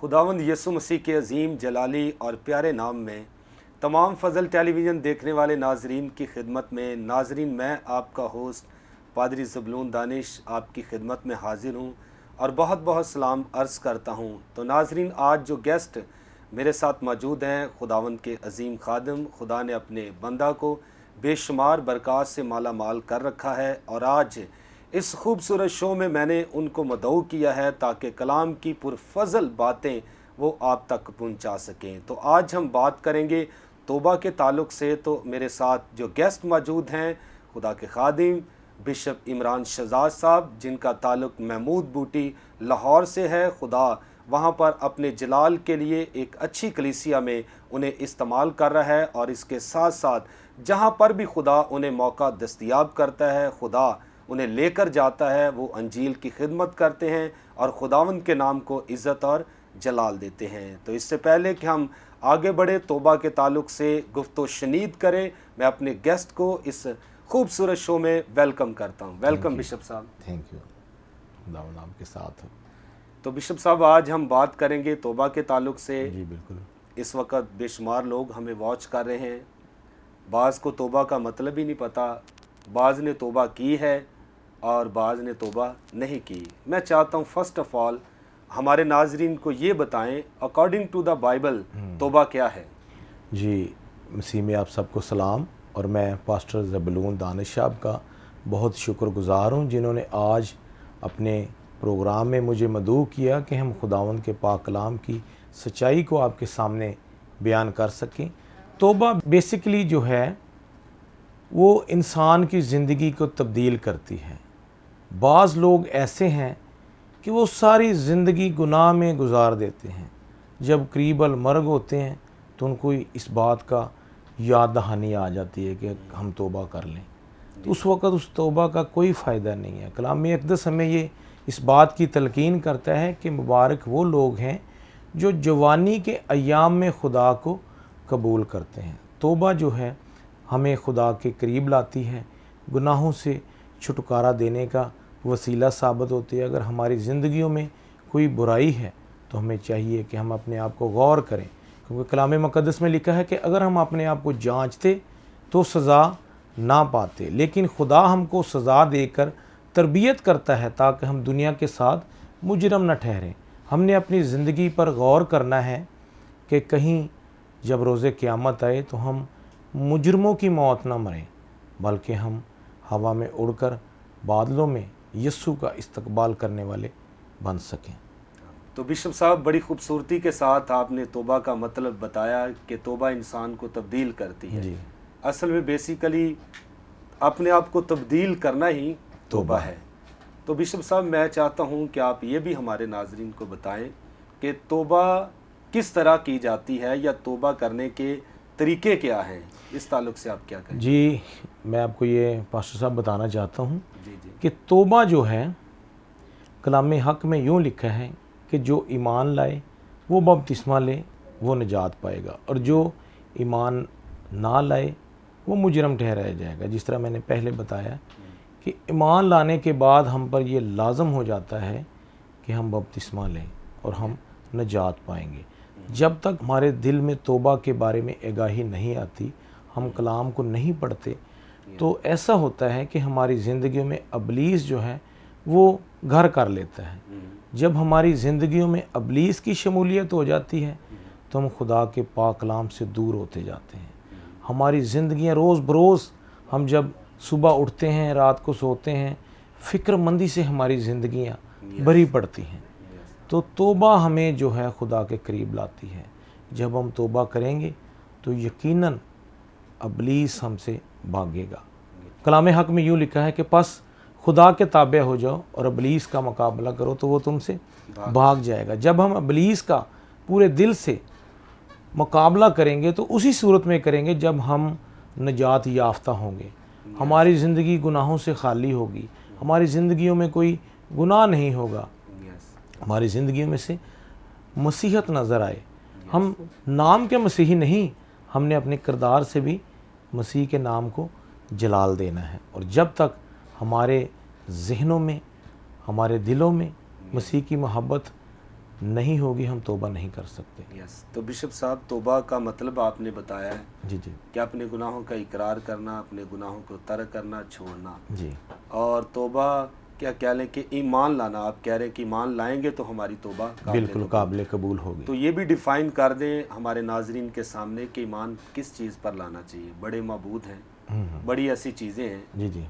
खुदावंद यीशु मसीह के अजीम जलाली और प्यारे नाम में तमाम फ़ज़ल टेलीविज़न देखने वाले नाजरीन की खिदमत में नाजरीन, मैं आपका होस्ट पादरी ज़बलून दानिश आपकी खिदमत में हाजिर हूँ और बहुत बहुत सलाम अर्ज़ करता हूँ। तो नाजरीन, आज जो गेस्ट मेरे साथ मौजूद हैं, खुदावंद के अजीम खादिम, खुदा ने अपने बंदा को बेशुमार बरक़ात से माला माल कर रखा है और आज इस खूबसूरत शो में मैंने उनको मदऊ किया है ताकि कलाम की पुरफज़ल बातें वो आप तक पहुंचा सकें। तो आज हम बात करेंगे तौबा के ताल्लुक़ से। तो मेरे साथ जो गेस्ट मौजूद हैं, खुदा के खादिम बिशप इमरान शहजाद साहब, जिनका ताल्लुक़ महमूद बूटी लाहौर से है। खुदा वहाँ पर अपने जलाल के लिए एक अच्छी कलीसिया में उन्हें इस्तेमाल कर रहा है और इसके साथ साथ जहाँ पर भी खुदा उन्हें मौका दस्तयाब करता है, खुदा उन्हें लेकर जाता है, वो अंजील की खिदमत करते हैं और खुदावंद के नाम को इज़्ज़त और जलाल देते हैं। तो इससे पहले कि हम आगे बढ़े, तौबा के ताल्लुक़ से गुफ्तो शनीद करें, मैं अपने गेस्ट को इस खूबसूरत शो में वेलकम करता हूँ। वेलकम बिशप साहब। Thank you. खुदावंद आपके साथ हो। तो बिशप साहब, आज हम बात करेंगे तौबा के ताल्लुक़ से। जी बिल्कुल। इस वक्त बेशुमार लोग हमें वॉच कर रहे हैं, बाज़ को तौबा का मतलब ही नहीं पता, बाज़ ने तौबा की है और बाज़ ने तौबा नहीं की। मैं चाहता हूँ फ़र्स्ट ऑफ़ ऑल हमारे नाजरीन को ये बताएं, अकॉर्डिंग टू द बाइबल तौबा क्या है? जी, मसीह में आप सबको सलाम। और मैं पास्टर ज़बलून दानिश साहब का बहुत शुक्रगुज़ार हूँ, जिन्होंने आज अपने प्रोग्राम में मुझे मदऊ किया कि हम खुदावंद के पाक कलाम की सच्चाई को आपके सामने बयान कर सकें। तौबा बेसिकली जो है वो इंसान की ज़िंदगी को तब्दील करती है। बाज़ लोग ऐसे हैं कि वो सारी ज़िंदगी गुनाह में गुजार देते हैं, जब करीब मर्ग होते हैं तो उनको इस बात का याद दहानी आ जाती है कि हम तौबा कर लें, तो उस वक़्त उस तौबा का कोई फ़ायदा नहीं है। कलाम अक़दस हमें ये इस बात की तलकीन करता है कि मुबारक वो लोग हैं जो जवानी के अय्याम में खुदा को कबूल करते हैं। तौबा जो है हमें खुदा के करीब लाती है, गुनाहों से छुटकारा देने का वसीला साबित होती है। अगर हमारी ज़िंदगियों में कोई बुराई है तो हमें चाहिए कि हम अपने आप को गौर करें, क्योंकि कलाम मुक़द्दस में लिखा है कि अगर हम अपने आप को जांचते तो सज़ा ना पाते, लेकिन खुदा हमको सज़ा देकर तरबियत करता है ताकि हम दुनिया के साथ मुजरम न ठहरें। हमने अपनी ज़िंदगी पर गौर करना है कि कहीं जब रोज़े क़यामत आए तो हम मुजरमों की मौत ना मरें, बल्कि हम हवा में उड़कर बादलों में यीशु का इस्तकबाल करने वाले बन सकें। तो बिशप साहब, बड़ी खूबसूरती के साथ आपने तौबा का मतलब बताया कि तौबा इंसान को तब्दील करती है। जी। असल में बेसिकली अपने आप को तब्दील करना ही तौबा है। तो बिशप साहब, मैं चाहता हूँ कि आप ये भी हमारे नाजरीन को बताएं कि तौबा किस तरह की जाती है या तौबा करने के तरीके क्या हैं, इस ताल्लुक़ से आप क्या कहें? जी, मैं आपको ये पास्टर साहब बताना चाहता हूँ जी जी कि तौबा जो है कलाम हक़ में यूँ लिखा है कि जो ईमान लाए वो बपतिस्मा ले वो निजात पाएगा, और जो ईमान ना लाए वो मुजरम ठहराया जाएगा। जिस तरह मैंने पहले बताया कि ईमान लाने के बाद हम पर ये लाजम हो जाता है कि हम बपतिस्मा लें और हम निजात पाएंगे। जब तक हमारे दिल में तौबा के बारे में आगाही नहीं आती, हम कलाम को नहीं पढ़ते, तो ऐसा होता है कि हमारी ज़िंदगियों में अबलीस जो है वो घर कर लेता है। जब हमारी ज़िंदगियों में अबलीस की शमूलियत हो जाती है तो हम खुदा के पाक कलाम से दूर होते जाते हैं। हमारी ज़िंदगियां रोज़ बरोज़, हम जब सुबह उठते हैं, रात को सोते हैं, फ़िक्रमंदी से हमारी ज़िंदगियां भरी पड़ती हैं। तो तौबा हमें जो है खुदा के करीब लाती है। जब हम तौबा करेंगे तो यकीनन अबलीस हमसे भागेगा। कलाम हक़ में यूँ लिखा है कि बस खुदा के ताबे हो जाओ और अबलीस का मुकाबला करो तो वो तुमसे भाग जाएगा। जब हम अबलीस का पूरे दिल से मुकाबला करेंगे तो उसी सूरत में करेंगे जब हम निजात याफ्ता होंगे। हमारी ज़िंदगी गुनाहों से खाली होगी, हमारी ज़िंदगियों में कोई गुनाह नहीं होगा, हमारी ज़िंदगियों में से मसीहत नज़र आए। हम नाम के मसीही नहीं, हमने अपने किरदार से भी मसीह के नाम को जलाल देना है। और जब तक हमारे जहनों में, हमारे दिलों में मसीह की मोहब्बत नहीं होगी हम तौबा नहीं कर सकते। यस, तो बिशप साहब, तौबा का मतलब आपने बताया है जी जी कि अपने गुनाहों का इकरार करना, अपने गुनाहों को तर्क करना, छोड़ना। जी। और तौबा क्या कह लें कि ईमान लाना, आप कह रहे हैं कि ईमान लाएंगे तो हमारी तौबा बिल्कुल काबिल कबूल होगी। तो ये भी डिफ़ाइन कर दें हमारे नाजरीन के सामने कि ईमान किस चीज़ पर लाना चाहिए। बड़े मबूद हैं, बड़ी ऐसी चीज़ें हैं जी जी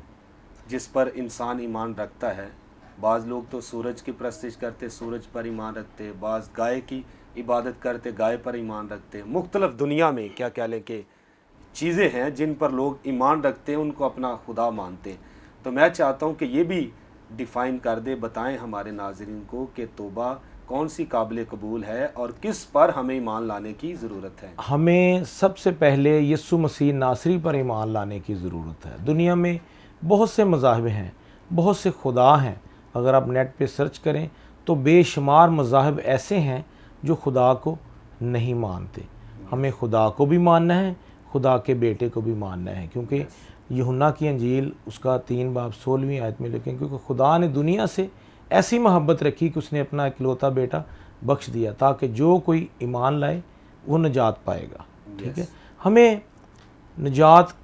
जिस पर इंसान ईमान रखता है। बाज़ लोग तो सूरज की परस्तिश करते, सूरज पर ईमान रखते, बाज़ गाय की इबादत करते, गाय पर ईमान रखते। मुख्तलिफ दुनिया में क्या कह लें कि चीज़ें हैं जिन पर लोग ईमान रखते हैं, उनको अपना खुदा मानते हैं। तो मैं चाहता हूँ कि ये भी डिफ़ाइन कर दे, बताएं हमारे नाज़रीन को कि तौबा कौन सी काबिल कबूल है और किस पर हमें ईमान लाने की ज़रूरत है। हमें सबसे पहले यीशु मसीह नासरी पर ईमान लाने की ज़रूरत है। दुनिया में बहुत से मज़ाहब हैं, बहुत से खुदा हैं। अगर आप नेट पे सर्च करें तो बेशुमार मज़ाहब ऐसे हैं जो खुदा को नहीं मानते। हमें खुदा को भी मानना है, खुदा के बेटे को भी मानना है, क्योंकि यूहन्ना की अंजील उसका 3 बाब 16वीं आयत में लिखें, क्योंकि खुदा ने दुनिया से ऐसी मोहब्बत रखी कि उसने अपना इकलौता बेटा बख्श दिया ताकि जो कोई ईमान लाए वो निजात पाएगा। ठीक है, हमें निजात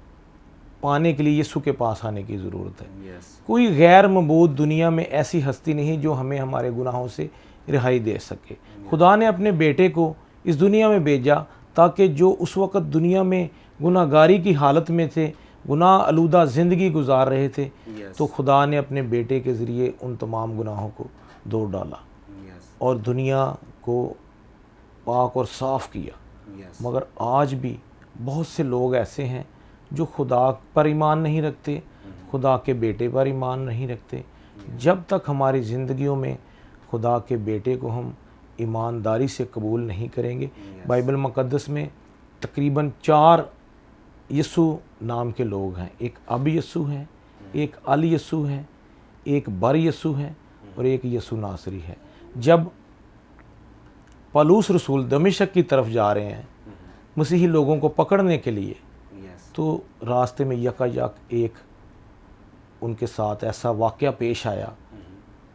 पाने के लिए यीशु के पास आने की ज़रूरत है। कोई गैर मबूद दुनिया में ऐसी हस्ती नहीं जो हमें हमारे गुनाहों से रिहाई दे सके। खुदा ने अपने बेटे को इस दुनिया में भेजा ताकि जो उस वक़्त दुनिया में गुनाहगारी की हालत में थे, गुनाह आलूदा ज़िंदगी गुजार रहे थे, तो खुदा ने अपने बेटे के ज़रिए उन तमाम गुनाहों को धो डाला और दुनिया को पाक और साफ़ किया। मगर आज भी बहुत से लोग ऐसे हैं जो खुदा पर ईमान नहीं रखते, खुदा के बेटे पर ईमान नहीं रखते। जब तक हमारी ज़िंदगियों में खुदा के बेटे को हम ईमानदारी से कबूल नहीं करेंगे, बाइबल मुक़द्दस में तकरीबन 4 यीशु नाम के लोग हैं। एक अब यीशु है, एक अल यीशु है, एक बर यीशु है और एक यीशु नासरी है। जब पौलुस रसूल दमिश्क की तरफ जा रहे हैं मसीही लोगों को पकड़ने के लिए, तो रास्ते में यकायक एक उनके साथ ऐसा वाक़या पेश आया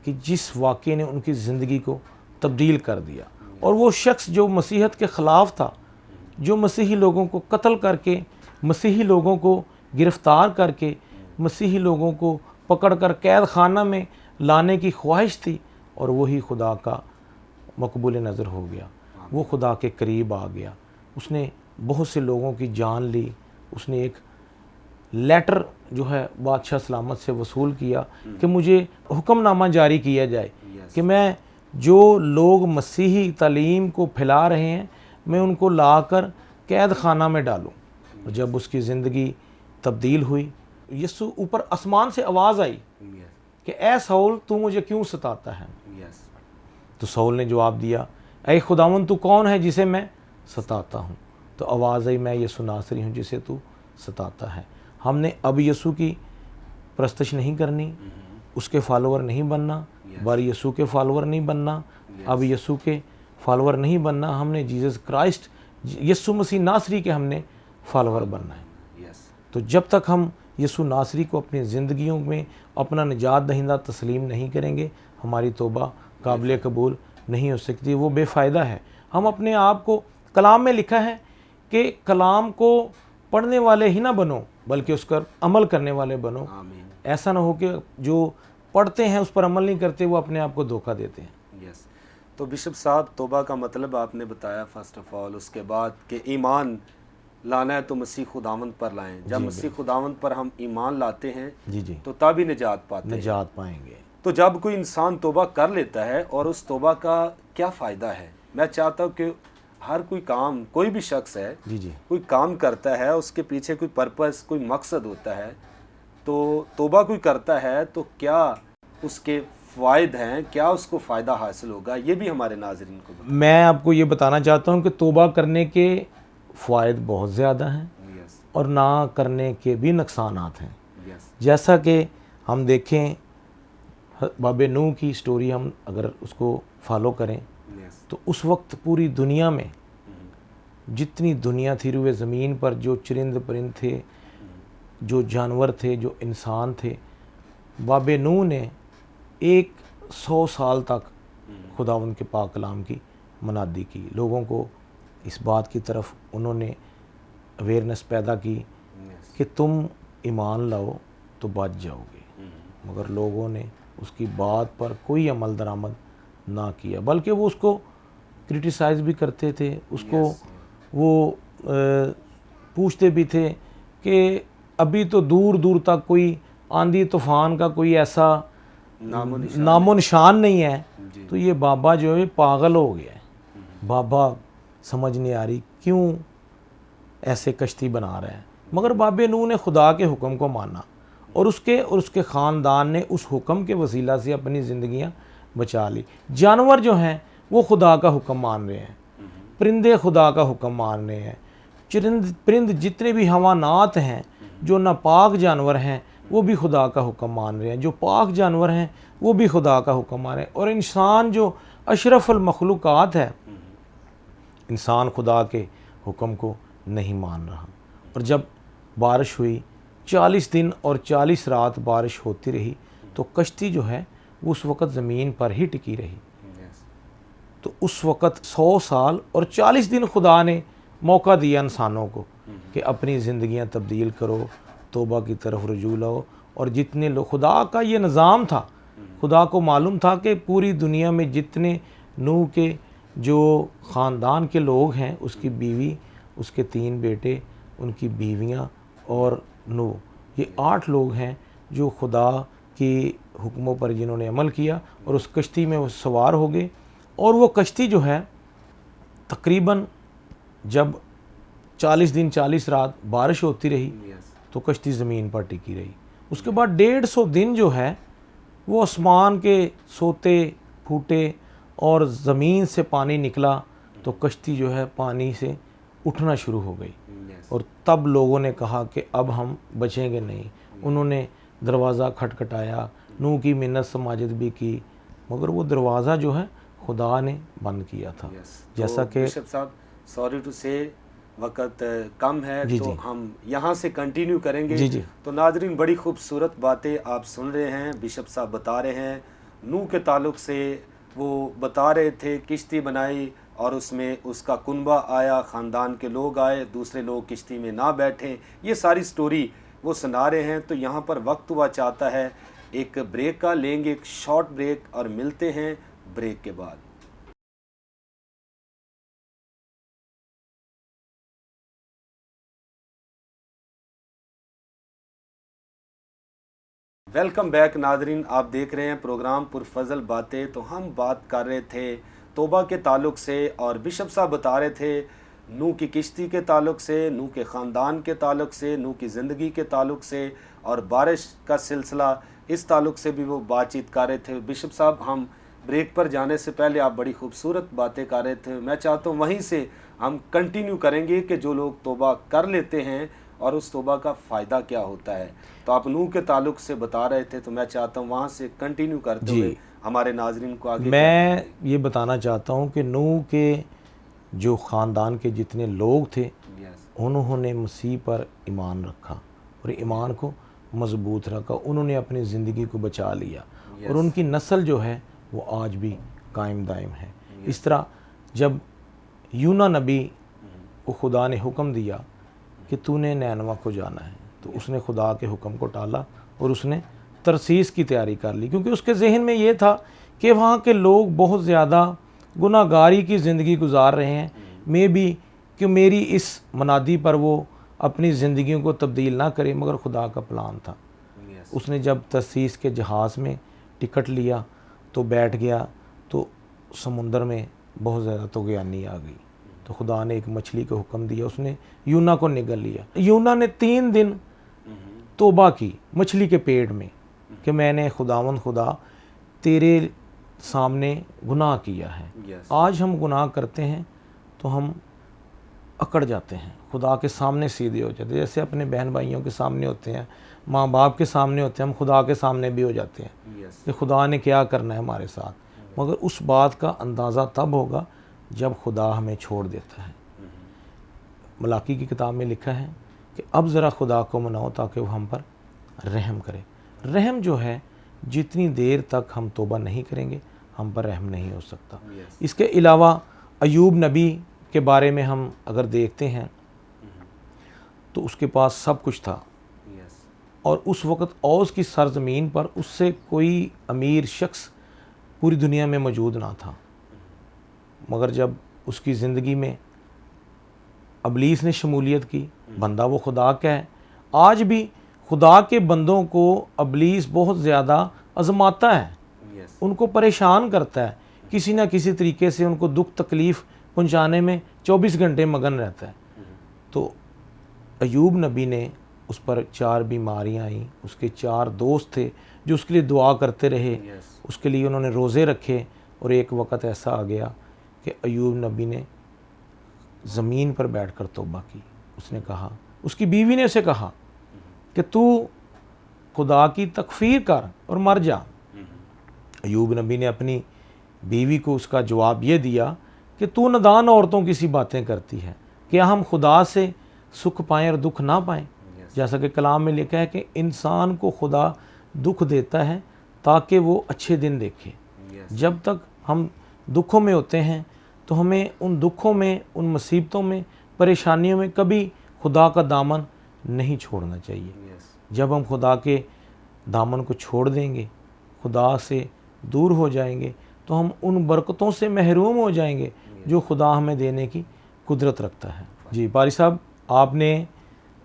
कि जिस वाक़ये ने उनकी ज़िंदगी को तब्दील कर दिया। और वो शख्स जो मसीहत के ख़िलाफ़ था, जो मसीही लोगों को कत्ल करके, मसीही लोगों को गिरफ़्तार करके, मसीही लोगों को पकड़ कर कैद खाना में लाने की ख्वाहिश थी, और वही खुदा का मकबूल नज़र हो गया। वो खुदा के करीब आ गया, उसने बहुत से लोगों की जान ली। उसने एक लेटर जो है बादशाह सलामत से वसूल किया कि मुझे हुक्मनामा जारी किया जाए कि मैं जो लोग मसीही तालीम को फैला रहे हैं मैं उनको लाकर कैद खाना में डालूं। और जब उसकी ज़िंदगी तब्दील हुई, यीशु ऊपर आसमान से आवाज़ आई कि ए सौल तू मुझे क्यों सताता है। तो सौल ने जवाब दिया, ऐ खुदावन तू कौन है जिसे मैं सताता हूँ। तो आवाज़ आई, मैं यीशु नासरी हूँ जिसे तू सताता है। हमने अब यीशु की प्रस्तश नहीं करनी, उसके फॉलोअर नहीं बनना, बार यीशु के फॉलोअर नहीं बनना, अब यीशु के फॉलोअर नहीं बनना। हमने जीसस क्राइस्ट यीशु मसीह नासरी के हमने फॉलोअर बनना है। तो जब तक हम यीशु नासरी को अपनी ज़िंदगियों में अपना निजात दहिंदा तस्लीम नहीं करेंगे, हमारी तौबा काबिल कबूल नहीं हो सकती, वो बेफ़ायदा है। हम अपने आप को, कलाम में लिखा है कि कलाम को पढ़ने वाले ही ना बनो बल्कि उस पर अमल करने वाले बनो। ऐसा ना हो कि जो पढ़ते हैं उस पर अमल नहीं करते, वो अपने आप को धोखा देते हैं। यस, तो बिशप साहब, तौबा का मतलब आपने बताया फर्स्ट ऑफ ऑल, उसके बाद कि ईमान लाना है तो मसीह खुदावंद पर लाएं। जब मसीह खुदावंद पर हम ईमान लाते हैं जी तो तभी निजात पाएंगे। तो जब कोई इंसान तौबा कर लेता है, और उस तौबा का क्या फ़ायदा है? मैं चाहता हूँ कि हर कोई काम, कोई भी शख्स है कोई काम करता है, उसके पीछे कोई पर्पस, कोई मकसद होता है। तो तौबा कोई करता है तो क्या उसके फ़ायदे हैं, क्या उसको फ़ायदा हासिल होगा, ये भी हमारे नाज़रीन को बताएं। मैं आपको ये बताना चाहता हूँ कि तौबा करने के फ़ायदे बहुत ज़्यादा हैं और ना करने के भी नुकसानात हैं। जैसा कि हम देखें बाबे नूह की स्टोरी, हम अगर उसको फॉलो करें तो उस वक्त पूरी दुनिया में जितनी दुनिया थी रुए ज़मीन पर, जो चरिंद परिंद थे, जो जानवर थे, जो इंसान थे, बाबे नूह ने 100 साल तक खुदावंद के पाक कलाम की मनादी की, लोगों को इस बात की तरफ उन्होंने अवेयरनेस पैदा की कि तुम ईमान लाओ तो बच जाओगे। मगर लोगों ने उसकी बात पर कोई अमल दरामद ना किया, बल्कि वो उसको क्रिटिसाइज़ भी करते थे, उसको वो पूछते भी थे कि अभी तो दूर दूर तक कोई आंधी तूफान का कोई ऐसा नामो निशान नहीं है, तो ये बाबा जो है पागल हो गया है। बाबा समझ नहीं आ रही क्यों ऐसे कश्ती बना रहा है। मगर बाबे नूह ने खुदा के हुक्म को माना और उसके ख़ानदान ने उस हुक्म के वसीला से अपनी ज़िंदगियाँ बचा ली। जानवर जो हैं वो खुदा का हुक्म मान रहे हैं, परिंदे खुदा का हुक्म मान रहे हैं, परिंद जितने भी हवानात हैं, जो नापाक जानवर हैं वो भी खुदा का हुक्म मान रहे हैं, जो पाक जानवर हैं वो भी खुदा का हुक्म मान रहे हैं। और इंसान जो अशरफुल मखलूक़ात है, इंसान खुदा के हुक्म को नहीं मान रहा। और जब बारिश हुई, 40 दिन और 40 रात बारिश होती रही, तो कश्ती जो है वो उस वक़्त ज़मीन पर ही टिकी रही। तो उस वक़्त 100 साल और 40 दिन खुदा ने मौका दिया इंसानों को कि अपनी ज़िंदगियां तब्दील करो, तौबा की तरफ रुजू लाओ। और जितने लोग, खुदा का ये निज़ाम था, खुदा को मालूम था कि पूरी दुनिया में जितने नूह के जो ख़ानदान के लोग हैं, उसकी बीवी, उसके 3 बेटे, उनकी बीवियां और नूह, ये 8 लोग हैं जो खुदा की हुक्मों पर जिन्होंने अमल किया और उस कश्ती में वो सवार हो गए। और वो कश्ती जो है तकरीबन जब 40 दिन 40 रात बारिश होती रही तो कश्ती ज़मीन पर टिकी रही। उसके बाद 150 दिन जो है वो आसमान के सोते फूटे और ज़मीन से पानी निकला, तो कश्ती जो है पानी से उठना शुरू हो गई। और तब लोगों ने कहा कि अब हम बचेंगे नहीं। उन्होंने दरवाज़ा खटखटाया, नूह की मिन्नत समाजत भी की, मगर वो दरवाज़ा जो है खुदा ने बंद किया था। जैसा कि बिशप साहब, सॉरी टू से वक्त कम है, तो हम यहाँ से कंटिन्यू करेंगे। तो नाजरीन, बड़ी खूबसूरत बातें आप सुन रहे हैं, बिशप साहब बता रहे हैं नूह के ताल्लुक़ से। वो बता रहे थे किश्ती बनाई और उसमें उसका कुनबा आया, ख़ानदान के लोग आए, दूसरे लोग किश्ती में ना बैठे, ये सारी स्टोरी वो सुना रहे हैं। तो यहाँ पर वक्त हुआ चाहता है एक ब्रेक का, लेंगे एक शॉर्ट ब्रेक और मिलते हैं ब्रेक के बाद। वेलकम बैक नाजरीन, आप देख रहे हैं प्रोग्राम पुरफजल बातें। तो हम बात कर रहे थे तौबा के ताल्लुक़ से और बिशप साहब बता रहे थे नूह की किश्ती के ताल्लुक़ से, नूह के ख़ानदान के ताल्लुक़ से, नूह की ज़िंदगी के ताल्लुक़ से और बारिश का सिलसिला, इस ताल्लुक़ से भी वो बातचीत कर रहे थे। बिशप साहब, हम ब्रेक पर जाने से पहले आप बड़ी खूबसूरत बातें कर रहे थे, मैं चाहता हूँ वहीं से हम कंटिन्यू करेंगे कि जो लोग तौबा कर लेते हैं और उस तौबा का फ़ायदा क्या होता है। तो आप नूह के ताल्लुक़ से बता रहे थे, तो मैं चाहता हूँ वहाँ से कंटिन्यू करते हुए हमारे नाजरीन को आगे। मैं ये बताना चाहता हूँ कि नूह के जो ख़ानदान के जितने लोग थे, उन्होंने मसीह पर ईमान रखा और ईमान को मजबूत रखा, उन्होंने अपनी ज़िंदगी को बचा लिया और उनकी नस्ल जो है वो आज भी कायम दायम है। इस तरह जब यूना नबी को खुदा ने हुक्म दिया कि तूने नैनवा को जाना है, तो उसने खुदा के हुक्म को टाला और उसने तरसीस की तैयारी कर ली, क्योंकि उसके जहन में ये था कि वहाँ के लोग बहुत ज़्यादा गुनाहगारी की ज़िंदगी गुजार रहे हैं, मे बी कि मेरी इस मनादी पर वो अपनी ज़िंदगियों को तब्दील ना करे। मगर खुदा का प्लान था। उसने जब तरसीस के जहाज़ में टिकट लिया तो बैठ गया, तो समुंदर में बहुत ज़्यादा तग़यानी आ गई, तो खुदा ने एक मछली को हुक्म दिया, उसने यूना को निगल लिया। यूना ने 3 दिन तौबा की मछली के पेट में कि मैंने खुदा तेरे सामने गुनाह किया है। आज हम गुनाह करते हैं तो हम अकड़ जाते हैं, खुदा के सामने सीधे हो जाते हैं। जैसे अपने बहन भाइयों के सामने होते हैं, माँ बाप के सामने होते हैं, हम खुदा के सामने भी हो जाते हैं कि खुदा ने क्या करना है हमारे साथ। मगर उस बात का अंदाज़ा तब होगा जब खुदा हमें छोड़ देता है। मलाकी की किताब में लिखा है कि अब ज़रा खुदा को मनाओ ताकि वो हम पर रहम करे। रहम जो है, जितनी देर तक हम तौबा नहीं करेंगे हम पर रहम नहीं हो सकता। Yes. इसके अलावा अयूब नबी के बारे में हम अगर देखते हैं तो उसके पास सब कुछ था Yes. और उस वक़्त औस की सरज़मीन पर उससे कोई अमीर शख्स पूरी दुनिया में मौजूद ना था, मगर जब उसकी ज़िंदगी में अबलीस ने शमूलियत की, बंदा वो खुदा का है। आज भी खुदा के बंदों को अबलीस बहुत ज़्यादा आज़माता है, Yes. उनको परेशान करता है, किसी ना किसी तरीके से उनको दुख तकलीफ़ पहुंचाने में 24 घंटे मगन रहता है। तो अयूब नबी ने उस पर 4 बीमारियां आईं, उसके 4 दोस्त थे जो उसके लिए दुआ करते रहे, Yes. उसके लिए उन्होंने रोज़े रखे और एक वक़्त ऐसा आ गया कि अयूब नबी ने ज़मीन पर बैठकर तौबा की। उसने कहा, उसकी बीवी ने उसे कहा कि तू खुदा की तकफ़ीर कर और मर जा। अयूब नबी ने अपनी बीवी को उसका जवाब ये दिया कि तू नादान औरतों की सी बातें करती है, क्या हम खुदा से सुख पाएँ और दुख ना पाएँ। जैसा कि कलाम में लिखा है कि इंसान को खुदा दुख देता है ताकि वो अच्छे दिन देखे। जब तक हम दुखों में होते हैं तो हमें उन दुखों में, उन मुसीबतों में, परेशानियों में कभी खुदा का दामन नहीं छोड़ना चाहिए। जब हम खुदा के दामन को छोड़ देंगे, खुदा से दूर हो जाएंगे, तो हम उन बरकतों से महरूम हो जाएंगे जो खुदा हमें देने की कुदरत रखता है। जी पारी साहब, आपने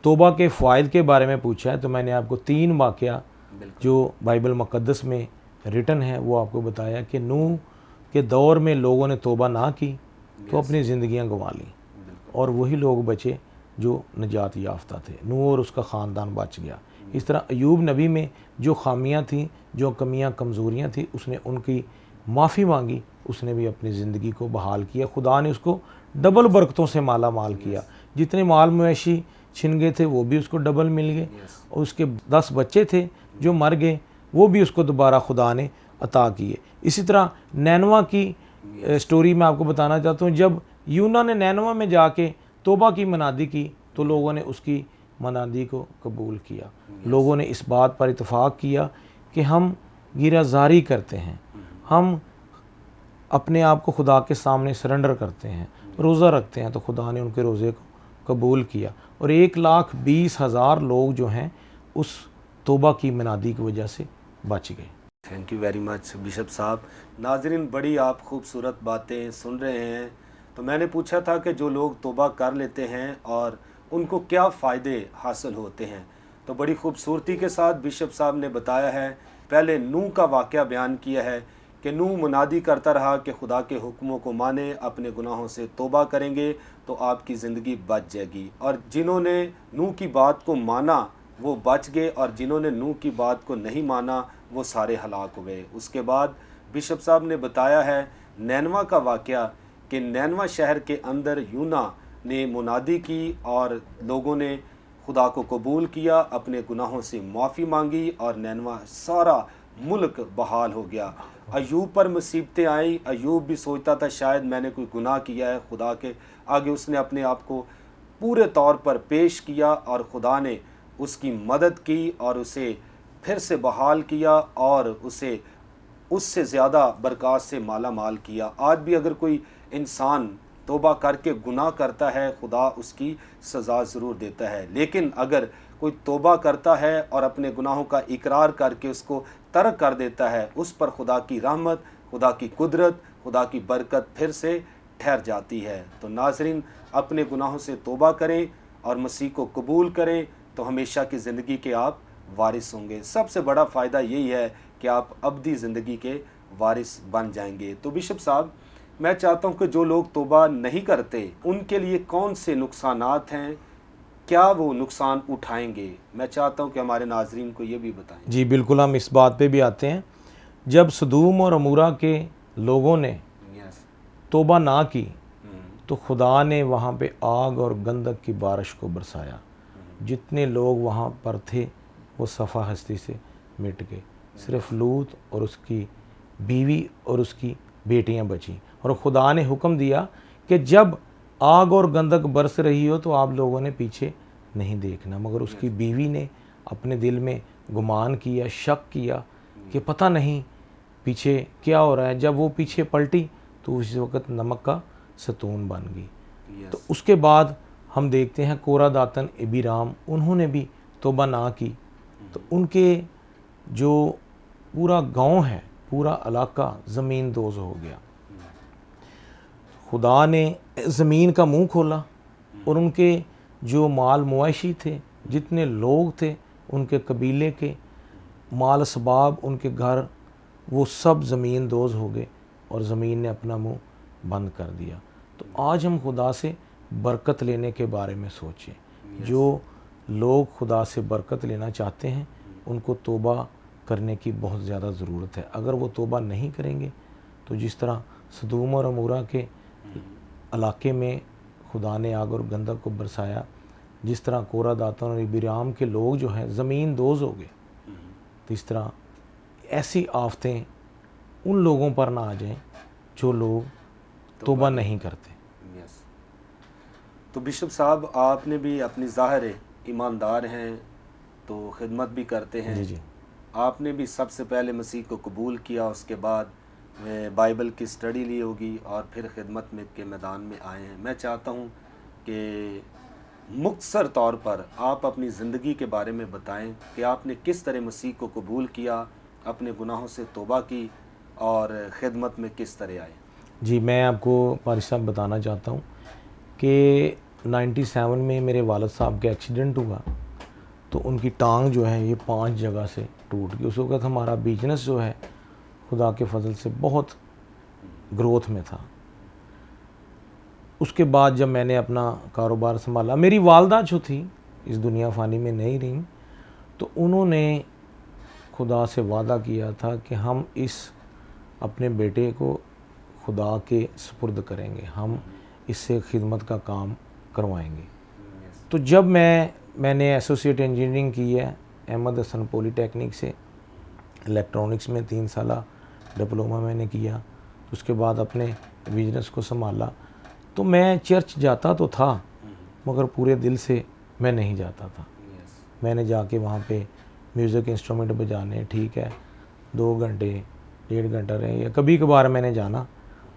तौबा के फ़ायदे के बारे में पूछा है, तो मैंने आपको 3 वाक़या जो बाइबल मुक़द्दस में रिटन है वो आपको बताया कि नूह के दौर में लोगों ने तौबा ना की तो अपनी ज़िंदगियां गंवा लीं और वही लोग बचे जो निजात याफ्ता थे। नूह और उसका ख़ानदान बच गया। इस तरह अयूब नबी में जो खामियां थीं, जो कमियां कमज़ोरियां थी, उसने उनकी माफ़ी मांगी, उसने भी अपनी ज़िंदगी को बहाल किया। खुदा ने उसको डबल बरकतों से माला माल किया। जितने माल मवेशी छिन गए थे वो भी उसको डबल मिल गए और उसके 10 बच्चे थे जो मर गए वो भी उसको दोबारा खुदा ने अता किए। इसी तरह नैनवा की स्टोरी मैं आपको बताना चाहता हूँ। जब यूना ने नैनवा में जाके तौबा की मनादी की तो लोगों ने उसकी मनादी को कबूल किया। लोगों ने इस बात पर इत्फाक किया कि हम गिराजारी करते हैं, हम अपने आप को खुदा के सामने सरेंडर करते हैं, रोज़ा रखते हैं, तो खुदा ने उनके रोज़े को कबूल किया और 1,20,000 लोग जो हैं उस तौबा की मनादी की वजह से बच गए। Thank you very much bishop साहब। नाजरीन, बड़ी आप खूबसूरत बातें सुन रहे हैं। तो मैंने पूछा था कि जो लोग तौबा कर लेते हैं और उनको क्या फ़ायदे हासिल होते हैं, तो बड़ी खूबसूरती के साथ बिशप साहब ने बताया है। पहले नूह का वाक़या बयान किया है कि नूह मुनादी करता रहा कि खुदा के हुक्मों को माने, अपने गुनाहों से तौबा करेंगे तो आपकी ज़िंदगी बच जाएगी। और जिन्होंने नूह की बात को माना वो बच गए और जिन्होंने नूह की बात को नहीं माना वो सारे हलाक हो गए। उसके बाद बिशप साहब ने बताया है नैनवा का वाक़या कि नैनवा शहर के अंदर यूना ने मुनादी की और लोगों ने खुदा को कबूल किया, अपने गुनाहों से माफ़ी मांगी और नैनवा सारा मुल्क बहाल हो गया। अयूब पर मुसीबतें आई। अयूब भी सोचता था शायद मैंने कोई गुनाह किया है। खुदा के आगे उसने अपने आप को पूरे तौर पर पेश किया और खुदा ने उसकी मदद की और उसे फिर से बहाल किया और उसे उससे ज़्यादा बरक़ात से माला माल किया। आज भी अगर कोई इंसान तौबा करके गुनाह करता है, खुदा उसकी सज़ा ज़रूर देता है। लेकिन अगर कोई तौबा करता है और अपने गुनाहों का इकरार करके उसको तर्क कर देता है, उस पर खुदा की रहमत, खुदा की कुदरत, खुदा की बरकत फिर से ठहर जाती है। तो नाज़रीन, अपने गुनाहों से तौबा करें और मसीह को कबूल करें तो हमेशा की ज़िंदगी के आप वारिस होंगे। सबसे बड़ा फ़ायदा यही है कि आप अब्दी ज़िंदगी के वारिस बन जाएंगे। तो बिशप साहब, मैं चाहता हूं कि जो लोग तौबा नहीं करते उनके लिए कौन से नुकसानात हैं, क्या वो नुकसान उठाएंगे? मैं चाहता हूं कि हमारे नाजरीन को ये भी बताएं। जी बिल्कुल, हम इस बात पे भी आते हैं। जब सदूम और अमूरा के लोगों ने तौबा ना की तो खुदा ने वहाँ पे आग और गंधक की बारिश को बरसाया। जितने लोग वहाँ पर थे वो सफ़ा हस्ती से मिट गए। सिर्फ लूत और उसकी बीवी और उसकी बेटियां बचीं और खुदा ने हुक्म दिया कि जब आग और गंधक बरस रही हो तो आप लोगों ने पीछे नहीं देखना। मगर उसकी बीवी ने अपने दिल में गुमान किया, शक किया कि पता नहीं पीछे क्या हो रहा है। जब वो पीछे पलटी तो उस वक़्त नमक का सतून बन गई। तो उसके बाद हम देखते हैं कोरा दातन एबीराम, उन्होंने भी तौबा ना की तो उनके जो पूरा गांव है, पूरा इलाका ज़मीन दोज़ हो गया। खुदा ने ज़मीन का मुंह खोला और उनके जो माल मुआशी थे, जितने लोग थे, उनके कबीले के माल असबाब, उनके घर, वो सब ज़मीन दोज़ हो गए और ज़मीन ने अपना मुंह बंद कर दिया। तो आज हम खुदा से बरकत लेने के बारे में सोचें। जो लोग खुदा से बरकत लेना चाहते हैं उनको तौबा करने की बहुत ज़्यादा ज़रूरत है। अगर वो तौबा नहीं करेंगे तो जिस तरह सदूम और अमूरा के इलाके में खुदा ने आग और गंधक को बरसाया, जिस तरह कोरा दातन और एबीराम के लोग जो हैं ज़मीन दोज़ हो गए, तो इस तरह ऐसी आफतें उन लोगों पर ना आ जाएं जो लोग तौबा नहीं करते। यस। तो बिशप साहब, आपने भी अपनी ज़ाहिर है ईमानदार हैं तो खिदमत भी करते हैं। जी जी। आपने भी सबसे पहले मसीह को कबूल किया, उसके बाद बाइबल की स्टडी ली होगी और फिर खिदमत में के मैदान में आए हैं। मैं चाहता हूं कि मुख्तसर तौर पर आप अपनी ज़िंदगी के बारे में बताएं कि आपने किस तरह मसीह को कबूल किया, अपने गुनाहों से तौबा की और खिदमत में किस तरह आए। जी, मैं आपको पारिश साहब बताना चाहता हूँ कि 97 में मेरे वालिद साहब का एक्सीडेंट हुआ तो उनकी टांग जो है ये 5 जगह से टूट गई। उस वक़्त हमारा बिजनेस जो है खुदा के फजल से बहुत ग्रोथ में था। उसके बाद जब मैंने अपना कारोबार संभाला, मेरी वालदा जो थी इस दुनिया फ़ानी में नहीं रही, तो उन्होंने खुदा से वादा किया था कि हम इस अपने बेटे को खुदा के सुपुर्द करेंगे, हम इससे खिदमत का काम करवाएंगे। तो जब मैंने एसोसिएट इंजीनियरिंग की है अहमद हसन पॉलीटेक्निक से, इलेक्ट्रॉनिक्स में 3 साल डिप्लोमा मैंने किया, तो उसके बाद अपने बिजनेस को संभाला। तो मैं चर्च जाता तो था मगर पूरे दिल से मैं नहीं जाता था। मैंने जाके वहाँ पे म्यूज़िक इंस्ट्रूमेंट बजाने, ठीक है, 2 घंटे 1.5 घंटा रहे, या कभी कभार मैंने जाना,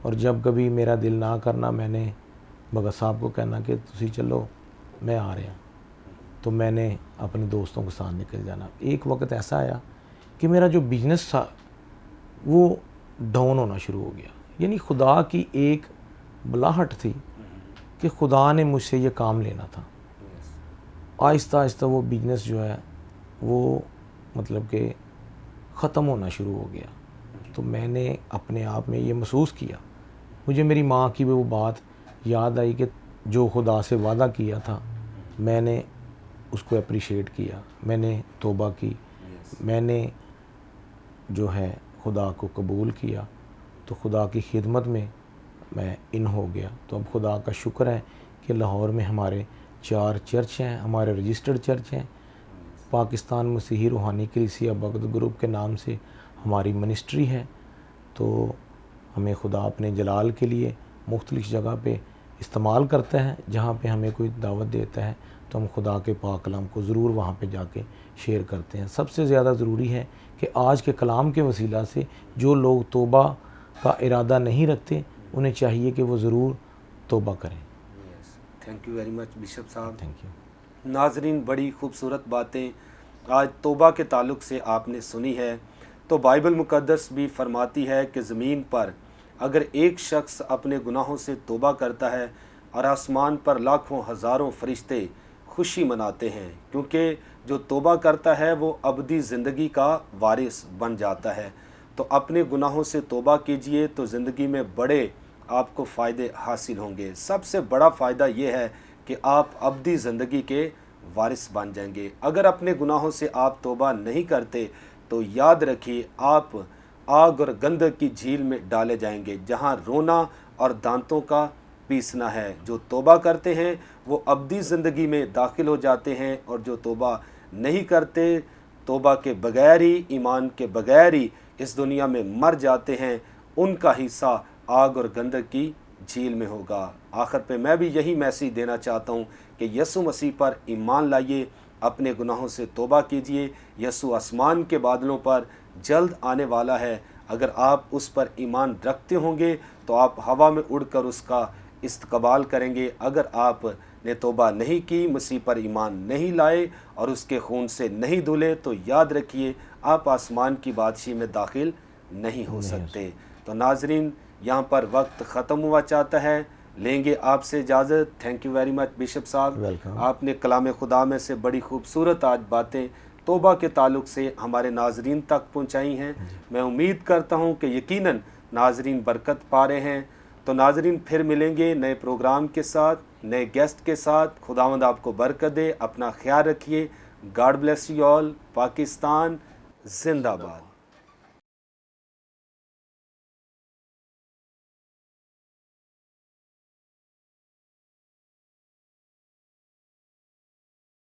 और जब कभी मेरा दिल ना करना मैंने भगत साहब को कहना कि तुसी चलो मैं आ रहा। तो मैंने अपने दोस्तों के साथ निकल जाना। एक वक्त ऐसा आया कि मेरा जो बिजनेस था वो डाउन होना शुरू हो गया। यानी खुदा की एक बुलाहट थी कि खुदा ने मुझसे ये काम लेना था। आहिस्ता आहिस्ता वो बिजनेस जो है वो मतलब कि ख़त्म होना शुरू हो गया। तो मैंने अपने आप में ये महसूस किया, मुझे मेरी माँ की वो बात याद आई कि जो खुदा से वादा किया था मैंने उसको अप्रिशिएट किया, मैंने तौबा की, मैंने जो है खुदा को कबूल किया, तो खुदा की खिदमत में मैं इन हो गया। तो अब खुदा का शुक्र है कि लाहौर में हमारे 4 चर्च हैं, हमारे रजिस्टर्ड चर्च हैं। पाकिस्तान मसीही रूहानी कलीसिया बगद ग्रुप के नाम से हमारी मिनिस्ट्री है। तो हमें खुदा अपने जलाल के लिए मुख्तलिफ जगह पे इस्तेमाल करता है। जहाँ पे हमें कोई दावत देता है तो हम खुदा के पाक कलाम को ज़रूर वहाँ पे जाके शेयर करते हैं। सबसे ज़्यादा ज़रूरी है कि आज के कलाम के वसीला से जो लोग तौबा का इरादा नहीं रखते उन्हें चाहिए कि वो ज़रूर तौबा करें। Thank you very much bishop साहब। Thank you. नाजरीन, बड़ी खूबसूरत बातें आज तौबा के ताल्लुक़ से आपने सुनी है। तो बाइबल मुक़द्दस भी फरमाती है कि ज़मीन पर अगर एक शख्स अपने गुनाहों से तौबा करता है और आसमान पर लाखों हज़ारों फरिश्ते खुशी मनाते हैं, क्योंकि जो तौबा करता है वो अबदी ज़िंदगी का वारिस बन जाता है। तो अपने गुनाहों से तौबा कीजिए तो ज़िंदगी में बड़े आपको फ़ायदे हासिल होंगे। सबसे बड़ा फ़ायदा ये है कि आप अबदी ज़िंदगी के वारिस बन जाएंगे। अगर अपने गुनाहों से आप तौबा नहीं करते तो याद रखिए आप आग और गंधक की झील में डाले जाएंगे, जहां रोना और दांतों का पीसना है। जो तौबा करते हैं वो अबदी ज़िंदगी में दाखिल हो जाते हैं, और जो तौबा नहीं करते, तौबा के बगैर ही, ईमान के बगैर ही इस दुनिया में मर जाते हैं, उनका हिस्सा आग और गंधक की झील में होगा। आखिर पे मैं भी यही मैसेज देना चाहता हूँ कि यसु मसीह पर ईमान लाइए, अपने गुनाहों से तौबा कीजिए। यसु आसमान के बादलों पर जल्द आने वाला है। अगर आप उस पर ईमान रखते होंगे तो आप हवा में उड़कर उसका इस्तकबाल करेंगे। अगर आपने तौबा नहीं की, मसीह पर ईमान नहीं लाए और उसके खून से नहीं धुले, तो याद रखिए आप आसमान की बादशाही में दाखिल नहीं हो सकते। तो नाजरीन, यहाँ पर वक्त ख़त्म हुआ चाहता है, लेंगे आपसे इजाज़त। Thank you very much bishop साहब, आपने कलाम खुदा में से बड़ी खूबसूरत आज बातें तौबा के ताल्लुक़ से हमारे नाजरीन तक पहुँचाई हैं। मैं उम्मीद करता हूँ कि यकीनन नाजरीन बरकत पा रहे हैं। तो नाजरीन, फिर मिलेंगे नए प्रोग्राम के साथ, नए गेस्ट के साथ। खुदावंद आपको बरकत दे, अपना ख्याल रखिए। God bless you all. Pakistan जिंदाबाद।